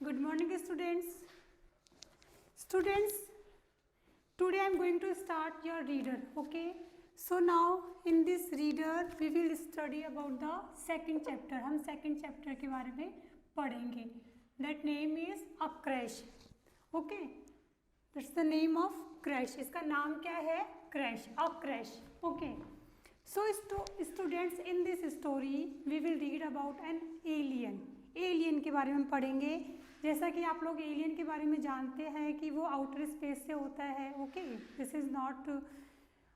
Good morning, students. Students, today I am going to start your reader. Okay. So now in this reader we will study about the second chapter. हम second chapter के बारे में पढ़ेंगे. That name is a crash. Okay. That's the name of crash. इसका नाम क्या है? Crash. A crash. Okay. So students, in this story we will read about an alien. Alien के बारे में पढ़ेंगे. जैसा कि आप लोग एलियन के बारे में जानते हैं कि वो आउटर स्पेस से होता है. ओके, दिस इज़ नॉट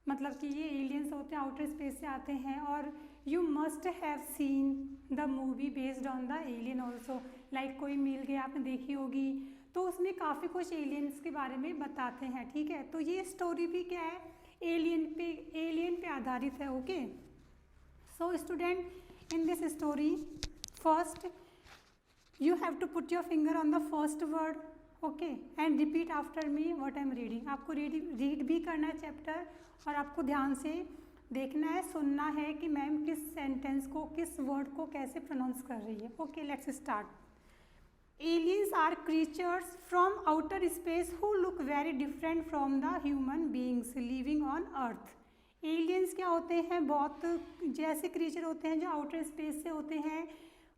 मतलब कि ये एलियंस होते हैं आउटर स्पेस से आते हैं. और you must have seen the movie based on the alien also. Like कोई मिल गया आपने देखी होगी, तो उसमें काफ़ी कुछ एलियंस के बारे में बताते हैं. ठीक है, तो ये स्टोरी भी क्या है, एलियन पे आधारित है. Okay, so student, in this story first you have to put your finger on the first word, okay, and repeat after me what I am reading. आपको रीड भी करना है चैप्टर, और आपको ध्यान से देखना है, सुनना है कि मैम किस सेंटेंस को, किस वर्ड को कैसे प्रोनाउंस कर रही है. Okay, let's start. Aliens are creatures from outer space who look very different from the human beings living on earth. Aliens क्या होते हैं, बहुत जैसे क्रीचर होते हैं जो आउटर स्पेस से होते हैं.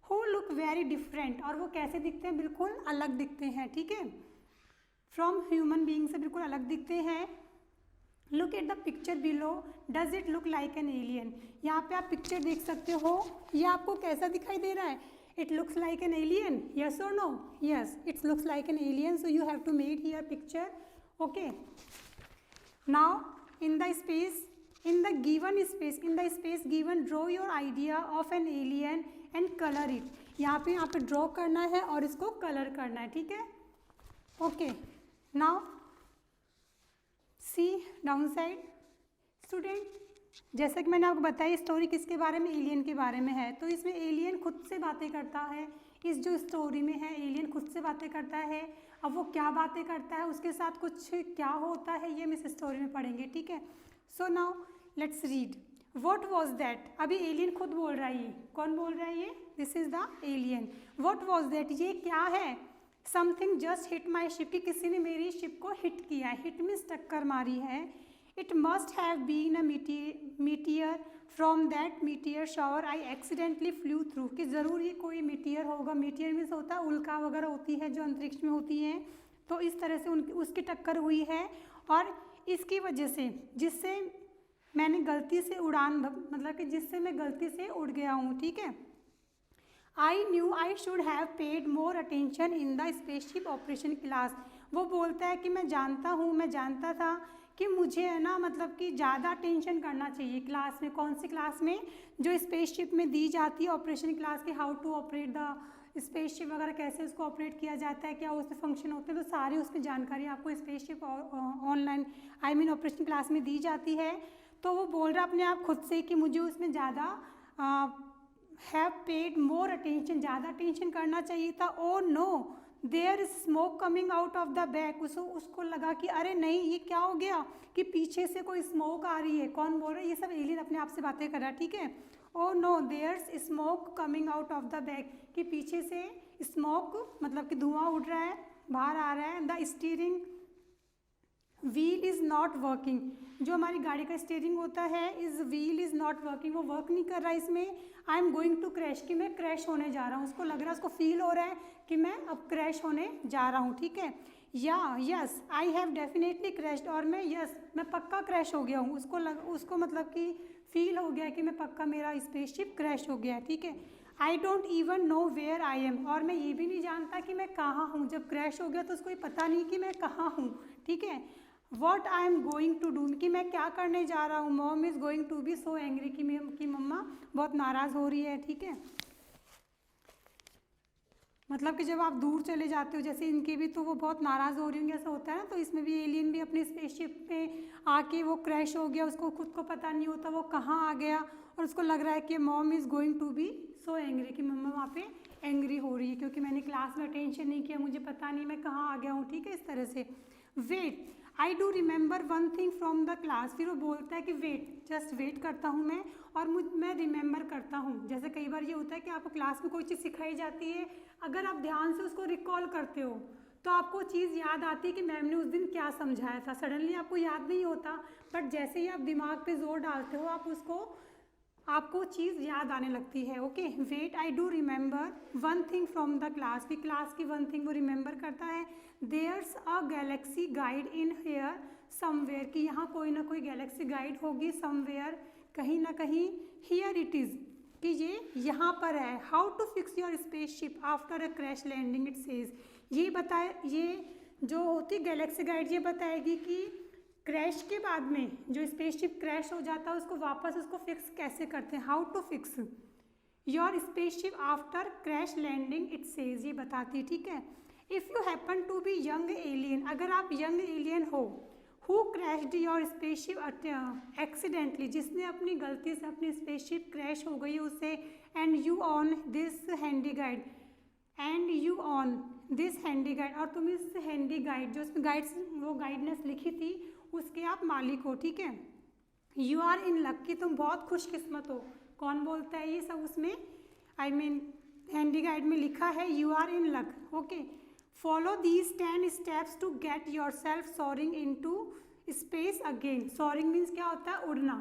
Who look very different, और वो कैसे दिखते हैं, बिल्कुल अलग दिखते हैं. ठीक है, फ्रॉम ह्यूमन बीइंग से बिल्कुल अलग दिखते हैं. Look at the picture below, does it look like an alien. यहाँ पे आप पिक्चर देख सकते हो, ये आपको कैसा दिखाई दे रहा है, it looks like an alien, yes और no. Yes, it's looks like an alien, so you have to made here picture. Okay, now in the space given, draw your idea of an alien and color it. यहाँ पे draw करना है और इसको colour करना है. ठीक है, okay. Now see down side. Student, जैसा कि मैंने आपको बताया स्टोरी किसके बारे में, एलियन के बारे में है. तो इसमें एलियन खुद से बातें करता है. इस जो स्टोरी में है एलियन खुद से बातें करता है. अब वो क्या बातें करता है, उसके साथ कुछ क्या होता है, ये हम इस स्टोरी में पढ़ेंगे. ठीक है, so now let's read. What was that. अभी एलियन खुद बोल रहा है. कौन बोल रहा है ये, this is the alien. What was that, ये क्या है. समथिंग जस्ट हिट माई शिप, कि किसी ने मेरी शिप को हिट किया है. हिट मीन्स टक्कर मारी है. It must have been a meteor from that meteor shower I accidentally flew through, कि ज़रूर ये कोई मीटियर होगा. मीटियर मीन्स होता है उल्का वगैरह होती है जो अंतरिक्ष में होती हैं. तो इस तरह से उसकी टक्कर हुई है, और इसकी वजह से जिससे मैंने गलती से उड़ान, मतलब कि जिससे मैं गलती से उड़ गया हूँ. ठीक है, I knew I should have paid more attention in the spaceship operation class. वो बोलता है कि मैं जानता था कि मुझे है ना, मतलब कि ज़्यादा अटेंशन करना चाहिए क्लास में. कौन सी क्लास में, जो स्पेसशिप में दी जाती है ऑपरेशन क्लास की, how to operate the spaceship वगैरह, कैसे उसको ऑपरेट किया जाता है, क्या उसमें फंक्शन होते हैं, तो सारी उसमें जानकारी आपको स्पेसशिप ऑनलाइन ऑपरेशन क्लास में दी जाती है. तो वो बोल रहा अपने आप खुद से कि मुझे उसमें ज़्यादा हैव पेड मोर अटेंशन, ज़्यादा अटेंशन करना चाहिए था. Oh no, there is smoke coming out of the back. उसको लगा कि अरे नहीं, ये क्या हो गया कि पीछे से कोई स्मोक आ रही है. कौन बोल रहा है, ये सब एलियन अपने आप से बातें कर रहा है. ठीक है, oh no, there is smoke coming out of the back, कि पीछे से स्मोक मतलब कि धुआं उड़ रहा है, बाहर आ रहा है. The steering wheel is not working, जो हमारी गाड़ी का स्टीयरिंग होता है, is wheel is not working, वो वर्क नहीं कर रहा है इसमें. I am going to crash, कि मैं क्रैश होने जा रहा हूँ. उसको लग रहा है, उसको फील हो रहा है कि मैं अब क्रैश होने जा रहा हूँ. ठीक है, या yes I have definitely crashed, और मैं पक्का क्रैश हो गया हूँ. उसको मतलब कि फील हो गया कि मैं पक्का, मेरा स्पेसशिप क्रैश हो गया है. ठीक है, I don't even know where I am, और मैं ये भी नहीं जानता कि मैं कहाँ हूँ. जब क्रैश हो गया तो उसको ये पता नहीं कि मैं कहाँ हूँ. ठीक है, what I am going to do, कि मैं क्या करने जा रहा हूँ. Mom is going to be so angry, कि मम्मा बहुत नाराज़ हो रही है. ठीक है, मतलब कि जब आप दूर चले जाते हो, जैसे इनके भी, तो वो बहुत नाराज़ हो रही होंगी, ऐसा होता है ना. तो इसमें भी एलियन भी अपने स्पेसशिप पे आके वो क्रैश हो गया, उसको खुद को पता नहीं होता वो कहाँ आ गया, और उसको लग रहा है कि mom is going to be so angry, कि मम्मा वहाँ पे एंग्री हो रही है क्योंकि मैंने क्लास में अटेंशन नहीं किया, मुझे पता नहीं मैं कहाँ आ गया हूँ. ठीक है, इस तरह से. Wait, I do remember one thing from the class, फिर वो बोलता है कि वेट, जस्ट वेट करता हूँ मैं, और मैं रिमेंबर करता हूँ। जैसे कई बार ये होता है कि आपको क्लास में कोई चीज़ सिखाई जाती है, अगर आप ध्यान से उसको रिकॉल करते हो तो आपको चीज़ याद आती है कि मैम ने उस दिन क्या समझाया था। सडनली आपको याद नहीं होता, बट जैसे ही आप दिमाग पे जोर डालते हो आपको चीज़ याद आने लगती है। Okay, wait, I do remember one thing from the class, कि क्लास की वन थिंग वो रिमेंबर करता है। There's a galaxy guide in here somewhere, कि यहाँ कोई ना कोई गैलेक्सी गाइड होगी, समवेयर कहीं ना कहीं, हियर इट इज़ कि ये यहाँ पर है। How to fix your spaceship after a crash landing it says, ये बताए, ये जो होती गैलेक्सी गाइड ये बताएगी कि क्रैश के बाद में जो स्पेसशिप क्रैश हो जाता है उसको वापस उसको फिक्स कैसे करते हैं। How to fix your spaceship after crash landing it says, ये बताती है। ठीक है, if you happen to be young alien, अगर आप यंग एलियन हो, who crashed your spaceship accidentally, जिसने अपनी गलती से अपनी स्पेसशिप क्रैश हो गई उसे, and you on this handy guide, and you on this handy guide, और तुम इस हैंडी गाइड जो उसमें गाइड्स वो गाइडनेस लिखी थी उसके आप मालिक हो। ठीक है, यू आर इन लक, कि तुम बहुत खुशकिस्मत हो। कौन बोलता है ये सब उसमें, आई मीन हैंडी गाइड में लिखा है you are in luck. Okay, follow these 10 steps to get yourself soaring into space again. Soaring means क्या होता है, उड़ना।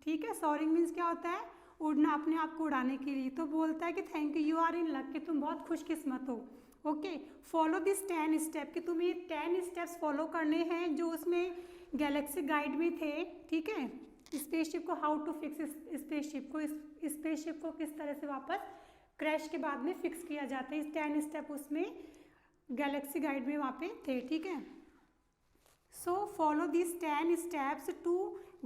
ठीक है, सोरिंग मीन्स क्या होता है, उड़ना, अपने आप को उड़ाने के लिए। तो बोलता है कि thank you are in luck, कि तुम बहुत खुशकिस्मत हो। ओके, फॉलो दिस 10 स्टेप, कि तुम्हें ये 10 स्टेप्स फॉलो करने हैं जो उसमें गैलेक्सी गाइड में थे। ठीक है, स्पेसशिप को हाउ टू फिक्स, स्पेसशिप को किस तरह से वापस क्रैश के बाद में फिक्स किया जाता है, इस 10 स्टेप उसमें गैलेक्सी गाइड में वहाँ पे थे। ठीक है, so follow this 10 steps to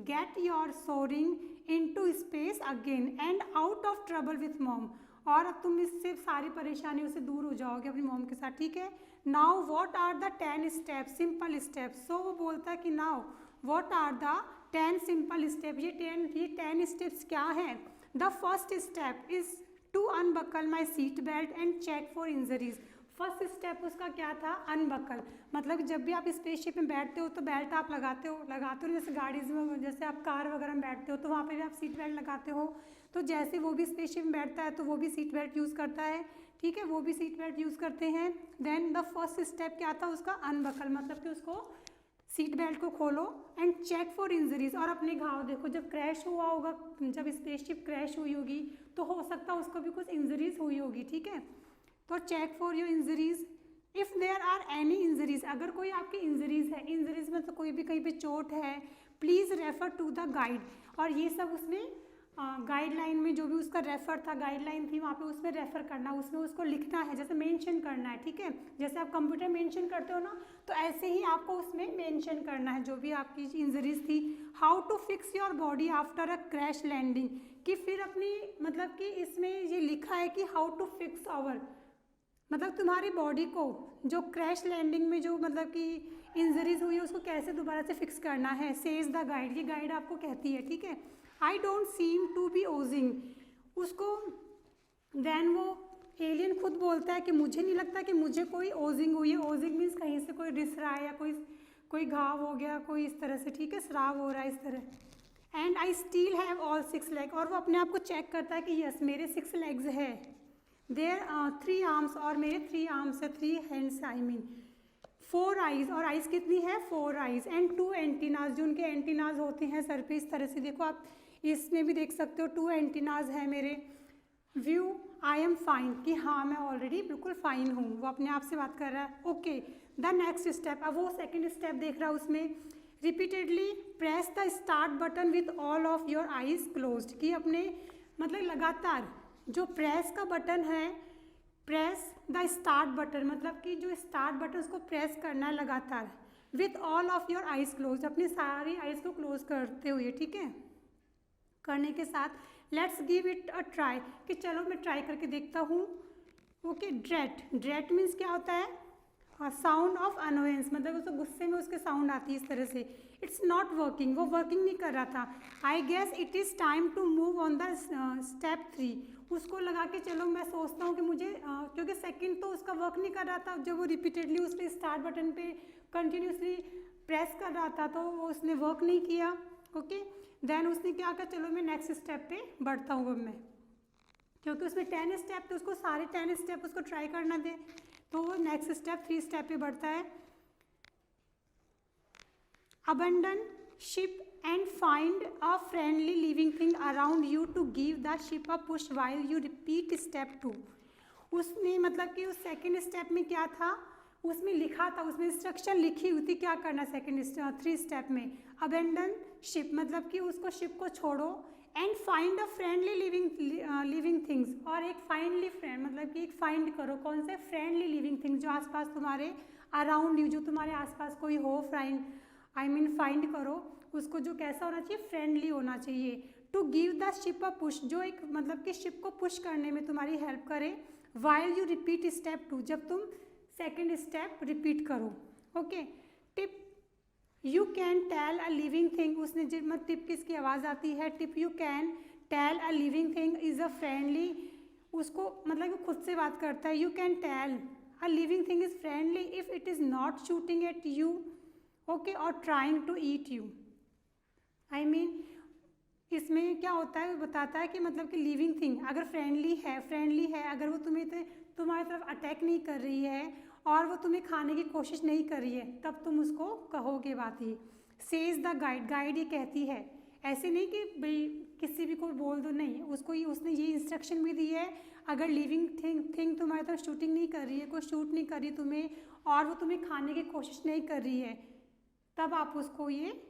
get your soaring into space again and out of trouble with mom, और अब तुम इससे सारी परेशानियों से दूर हो जाओगे अपनी मॉम के साथ। ठीक है, now what are the 10 steps, simple steps. So वो बोलता है कि now what are the 10 simple step, ये 10 स्टेप्स क्या हैं। The first step is to unbuckle my seat belt and check for injuries. First step उसका क्या था, अनबकल, मतलब जब भी आप स्पेसशिप में बैठते हो तो बेल्ट आप लगाते हो जैसे गाड़ीज में, जैसे आप कार वगैरह में बैठते हो तो वहाँ पे भी आप सीट बेल्ट लगाते हो। तो जैसे वो भी स्पेसशिप में बैठता है तो वो भी सीट बेल्ट यूज़ करता है। ठीक है, वो भी सीट बेल्ट यूज़ करते हैं। देन द फर्स्ट स्टेप क्या था उसका, अनबकल, मतलब कि उसको सीट बेल्ट को खोलो एंड चेक फॉर इंजरीज, और अपने घाव देखो। जब क्रैश हुआ होगा, जब स्पेसशिप क्रैश हुई होगी तो हो सकता है उसको भी कुछ इंजरीज हुई होगी। ठीक है, तो check for your injuries. If there are any injuries, अगर कोई आपकी इंजरीज है, इंजरीज में तो कोई भी कहीं पे चोट है, please refer to the guide, और ये सब उसने गाइडलाइन में जो भी उसका रेफर था, गाइडलाइन थी वहाँ पे उसमें रेफर करना, उसमें उसको लिखना है, जैसे मेंशन करना है। ठीक है, जैसे आप कंप्यूटर मेंशन करते हो ना, तो ऐसे ही आपको उसमें मेंशन करना है जो भी आपकी इंजरीज थी। How to fix your body after a crash landing, कि फिर अपनी, मतलब कि इसमें ये लिखा है कि हाउ टू फिक्स आवर, मतलब तुम्हारी बॉडी को जो क्रैश लैंडिंग में जो मतलब कि इंजरीज हुई है उसको कैसे दोबारा से फिक्स करना है, सेज द गाइड, ये गाइड आपको कहती है। ठीक है, I don't seem to be oozing, उसको देन वो एलियन खुद बोलता है कि मुझे नहीं लगता कि मुझे कोई ओजिंग हुई है। ओजिंग मीन्स कहीं से कोई रिस रहा है या कोई घाव हो गया, कोई इस तरह से। ठीक है, स्राव हो रहा है इस तरह। And I still have all 6 leg, और वो अपने आप को चेक करता है कि यस मेरे 6 लेग्स है। देयर 3 आर्म्स, और मेरे 3 आर्म्स है, 3 हैंड्स आई मीन। 4 आइज, और आइज कितनी है, 4 आइज, एंड 2 एंटीनाज, जो उनके एंटीनाज होते हैं सर पे इस तरह से। देखो आप इसमें भी देख सकते हो 2 एंटीनाज है मेरे। व्यू, आई एम फाइन, कि हाँ मैं ऑलरेडी बिल्कुल फाइन हूँ, वो अपने आप से बात कर रहा है। ओके, द नेक्स्ट स्टेप, अब वो सेकेंड स्टेप देख रहा है उसमें। Repeatedly press the start button with all of your eyes closed, कि अपने मतलब लगातार जो प्रेस का बटन है, प्रेस द स्टार्ट बटन, मतलब कि जो स्टार्ट बटन उसको प्रेस करना है लगातार, with all of your eyes close, अपनी सारी आइज को क्लोज करते हुए। ठीक है, करने के साथ let's give it a try, कि चलो मैं ट्राई करके देखता हूँ। ओके, ड्रेट मीन्स क्या होता है, साउंड ऑफ अनोयंस, मतलब उसको गुस्से में उसके साउंड आती है इस तरह से। इट्स नॉट वर्किंग, वो वर्किंग नहीं कर रहा था। I guess it is time to move on the step 3, उसको लगा के चलो मैं सोचता हूँ कि मुझे क्योंकि सेकंड तो उसका वर्क नहीं कर रहा था, जब वो रिपीटेडली उसने स्टार्ट बटन पे कंटिन्यूसली प्रेस कर रहा था तो वो उसने वर्क नहीं किया। ओके, देन उसने क्या कहा, चलो मैं नेक्स्ट स्टेप पे बढ़ता हूँ अब मैं। क्योंकि उसमें 10 स्टेप, तो उसको सारे 10 स्टेप उसको ट्राई करना दे, तो वो नेक्स्ट स्टेप 3 स्टेप पे बढ़ता है। Abandon ship and find a friendly living thing around you to give the ship a push while you repeat step 2। उसमें मतलब कि उस सेकेंड स्टेप में क्या था, उसमें लिखा था, उसमें इंस्ट्रक्शन लिखी हुई थी क्या करना। सेकेंड 3 स्टेप में अबेंडन शिप मतलब कि उसको शिप को छोड़ो, and find a friendly living things, और एक फाइंडली फ्रेंड मतलब कि एक फाइंड करो, कौन से फ्रेंडली लिविंग थिंग्स जो आसपास तुम्हारे अराउंड यू, जो तुम्हारे आसपास कोई हो, फाइंड करो उसको, जो कैसा होना चाहिए, फ्रेंडली होना चाहिए। To give the ship a push, जो एक मतलब कि शिप को पुश करने में तुम्हारी हेल्प करे। वाइल यू रिपीट स्टेप 2, जब तुम सेकेंड स्टेप रिपीट करो। Okay. Tip you can tell a living thing, उसने मतलब टिप किसकी आवाज़ आती है, tip you can tell a living thing is a friendly, उसको मतलब कि खुद से बात करता है। You can tell a living thing is friendly if it is not shooting at you, okay, और trying to eat you. I mean इसमें क्या होता है, वो बताता है कि मतलब कि लिविंग थिंग अगर फ्रेंडली है, अगर वो तुम्हारी तरफ अटैक नहीं कर रही है और वो तुम्हें खाने की कोशिश नहीं कर रही है, तब तुम उसको कहोगे बात ही। सेज द गाइड ये कहती है, ऐसे नहीं कि भाई किसी भी को बोल दो, नहीं, उसको उसने ये इंस्ट्रक्शन भी दी है, अगर लिविंग थिंग तुम्हारी तरफ शूटिंग नहीं कर रही है, कोई शूट नहीं कर रही तुम्हें, और वो तुम्हें खाने की कोशिश नहीं कर रही है, तब आप उसको ये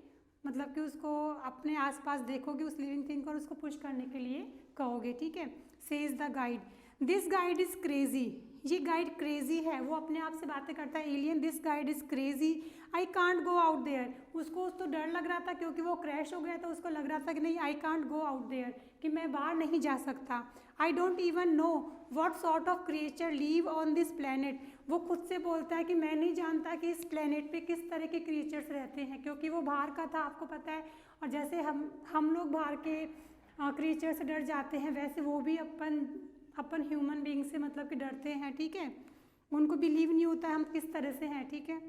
मतलब कि उसको अपने आसपास देखोगे उस लिविंग थिंग को, और उसको पुश करने के लिए कहोगे, ठीक है। Says the guide, this guide is crazy, ये गाइड क्रेजी है, वो अपने आप से बातें करता है alien. This guide is crazy, I can't go out there, उसको तो डर लग रहा था क्योंकि वो क्रैश हो गया था, उसको लग रहा था कि नहीं, I can't go out there, कि मैं बाहर नहीं जा सकता। I don't even know what sort of creature live on this planet, वो खुद से बोलता है कि मैं नहीं जानता कि इस प्लेनेट पे किस तरह के क्रिएचर्स रहते हैं, क्योंकि वो बाहर का था, आपको पता है। और जैसे हम लोग बाहर के क्रिएचर से डर जाते हैं, वैसे वो भी अपन ह्यूमन बीइंग से मतलब कि डरते हैं, ठीक है। उनको बिलीव नहीं होता है हम किस तरह से हैं, ठीक है।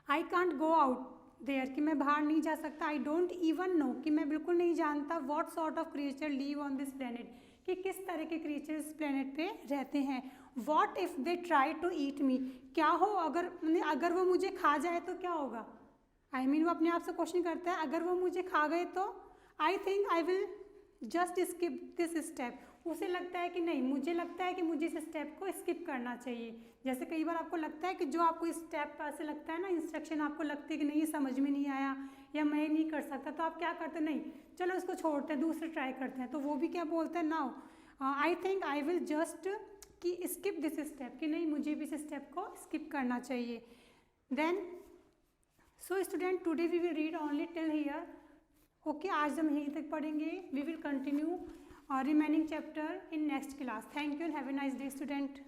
I can't go out there, कि मैं बाहर नहीं जा सकता। आई डोंट इवन नो, कि मैं बिल्कुल नहीं जानता what sort of creature live on this planet, कि किस तरह के क्रिएचर इस प्लेनेट पे रहते हैं। What if they try to eat me, क्या हो अगर वो मुझे खा जाए तो क्या होगा। आई मीन वो अपने आप से क्वेश्चन करता है, अगर वो मुझे खा गए तो I think I will just skip this step, उसे लगता है कि नहीं, मुझे लगता है कि मुझे इस स्टेप को स्किप करना चाहिए। जैसे कई बार आपको लगता है कि जो आपको इस स्टेप पर से लगता है ना, इंस्ट्रक्शन आपको लगती है कि नहीं समझ में नहीं आया या मैं नहीं कर सकता, तो आप क्या करते हैं, नहीं चलो इसको छोड़ते हैं, दूसरे ट्राई करते हैं। तो वो भी क्या बोलते हैं, now I think I will just कि स्किप दिस स्टेप, कि नहीं मुझे भी इस स्टेप को स्किप करना चाहिए। Then so student today we will read only till here. Okay, आज हम यहीं तक पढ़ेंगे। We will continue remaining chapter in next class. Thank you and have a nice day, student.